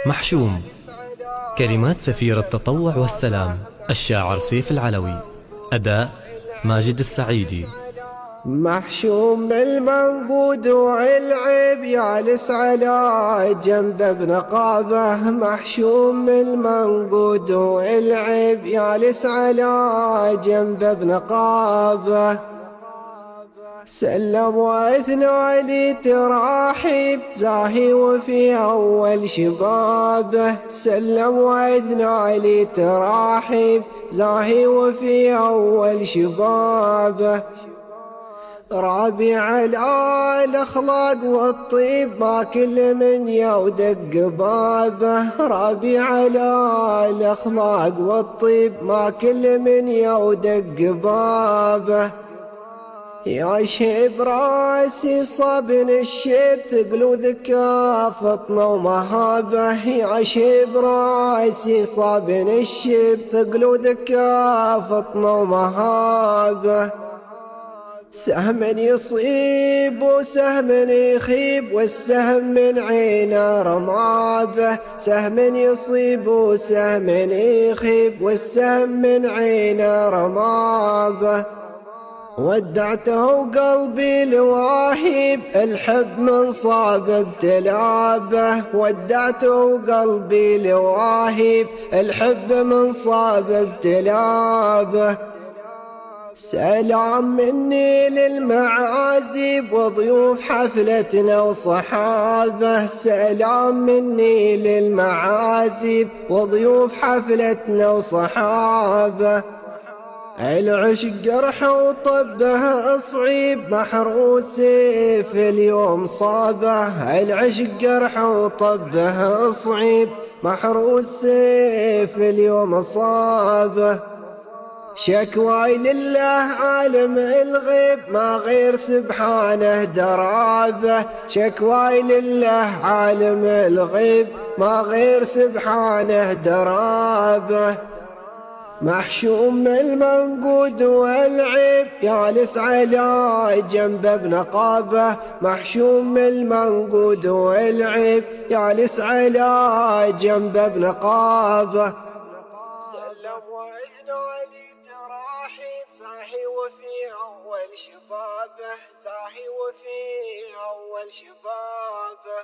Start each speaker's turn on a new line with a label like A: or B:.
A: محشوم. كلمات سفير التطوع والسلام الشاعر سيف العلوي. أداء ماجد السعيدي.
B: محشوم المنقود والعيب يالس على جنب ابن قابه. محشوم المنقود والعيب يالس على جنب ابن قابه. سلم واثنى علي تراحيب زاهي وفي أول شبابه. سلم واثنى علي تراحيب زاهي وفي أول شبابه. رابي على الأخلاق والطيب ما كل من يودق بابه. رابي على الأخلاق والطيب ما كل من يودق بابه. يا شيب راسي صابن الشيب ثقل ذكا فطنة ومهابه. يا شيب راسي صابن الشيب ثقل ذكا فطنة ومهابه. سهم يصيب وسهم يخيب والسهم من عينه رمابه. سهم يصيب وسهم يخيب والسهم من عينه رمابه. ودعته وقلبي لواهيب الحب من صاب ابتلابه. ودعته وقلبي لواهيب الحب من صاب ابتلابه. سلام مني للمعازيب وضيوف حفلتنا وصحابه. سلام مني للمعازيب وضيوف حفلتنا وصحابه. العشق جرح وطبه صعيب محروس في اليوم صابه. العشق جرح وطبه صعيب محروس في اليوم صابه. شكواي لله عالم الغيب ما غير سبحانه درابه. شكواي لله عالم الغيب ما غير سبحانه درابه. محشوم المنقود والعيب يالس على جنب ابن قابه. محشوم المنقود والعيب يالس على جنب ابن قابه. سلم واثنى علي تراحيب زاهي وفي أول شبابه. زاهي وفي أول شبابه.